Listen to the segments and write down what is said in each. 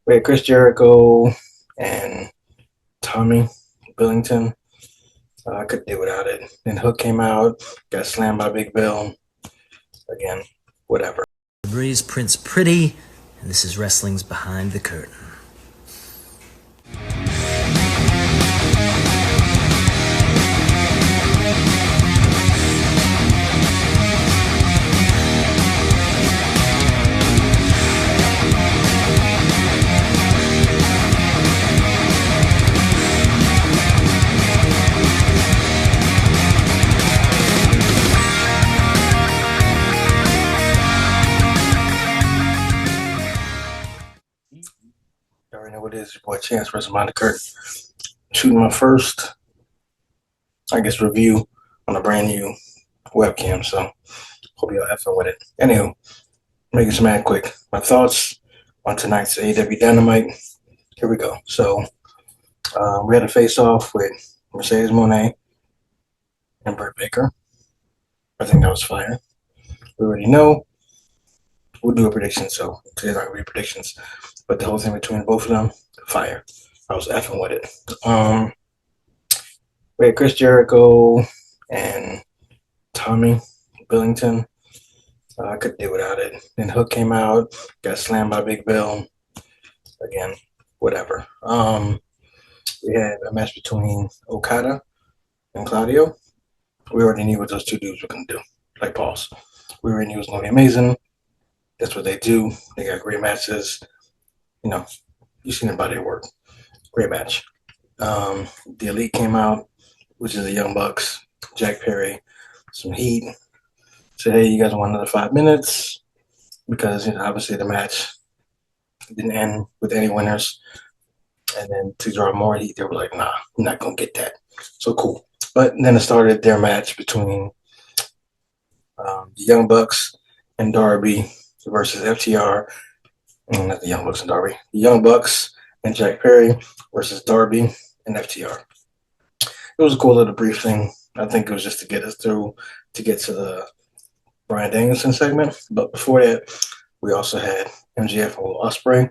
We had Chris Jericho and Tommy Billington. I could do without it. Then Hook came out, got slammed by Big Bill. Again, whatever. Breeze Prince Pretty, and this is Wrestling's Behind the Curtain. You already know what it is. Your boy Chance, Wrestling Behind the Curtain. Shooting my first, review on a brand new webcam. So hope y'all have fun with it. Anywho, make it smack quick. My thoughts on tonight's AEW Dynamite. Here we go. So we had a face-off with Mercedes Moné and Britt Baker. I think that was fire. We already know. We'll do a prediction, so today's not going to be predictions. But the whole thing between both of them, fire. I was effing with it. We had Chris Jericho and Tommy Billington. I could do without it. Then Hook came out, got slammed by Big Bill. Again, whatever. We had a match between Okada and Claudio. We already knew what those two dudes were going to do. Like, pause. We already knew it was going to be amazing. That's what they do. They got great matches. You know, you've seen their body work. Great match. The Elite came out, which is the Young Bucks, Jack Perry, some heat. Said, hey, you guys want another 5 minutes? Because, obviously the match didn't end with any winners. And then to draw more heat, they were like, nah, I'm not going to get that. So cool. But then it started their match between the Young Bucks and Darby versus FTR. Not the Young Bucks and Darby. The Young Bucks and Jack Perry versus Darby and FTR. It was a cool little brief thing. I think it was just to get us through to get to the Bryan Danielson segment. But before that, we also had MJF and Will Ospreay.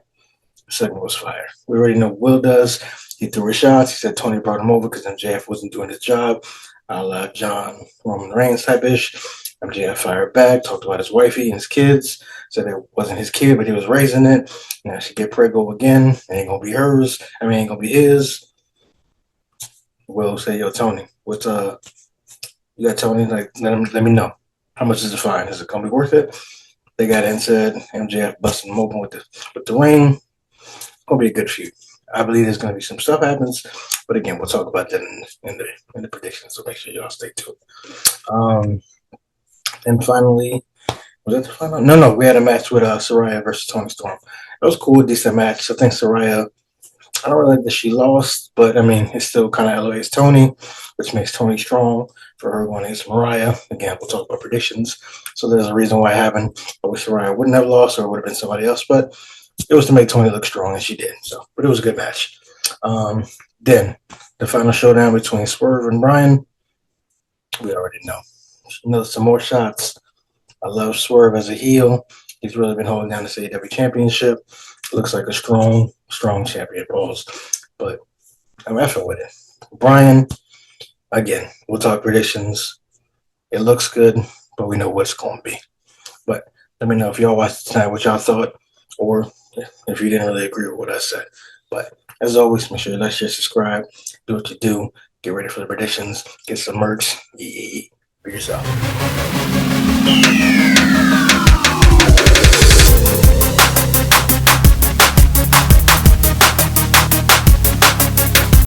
The segment was fire. We already know what Will does. He threw his shots. He said Tony brought him over because MJF wasn't doing his job. A la John Roman Reigns type-ish. MJF fired back, talked about his wifey and his kids. Said it wasn't his kid, but he was raising it. Now she get pregnant again. It ain't going to be hers. Ain't going to be his. Will say, yo, Tony, what's you got Tony? Like, let me know. How much is the fine? Is it going to be worth it? They got in, said MJF busting him open with the ring. Gonna be a good feud. I believe there's gonna be some stuff happens, but again, we'll talk about that in the predictions. So make sure y'all stay tuned. And finally, was that the final? No, we had a match with Saraya versus Toni Storm. It was a cool, decent match. I think Saraya, I don't really like that she lost, but I mean, it still kind of elevates Toni, which makes Toni strong for her going against Mariah. Again, we'll talk about predictions. So there's a reason why I haven't. I wish Saraya wouldn't have lost, or it would have been somebody else, but it was to make Toni look strong, and she did. So, but it was a good match. Then the final showdown between Swerve and Bryan, we already know. Some more shots. I love Swerve as a heel. He's really been holding down the AEW championship. Looks like a strong champion, Pauls. But I'm effing with it. Bryan, again, we'll talk predictions. It looks good, but we know what it's going to be. But let me know if y'all watched tonight what y'all thought, or if you didn't really agree with what I said. But as always, make sure you like, share, subscribe, do what you do, get ready for the predictions, get some merch, for yourself.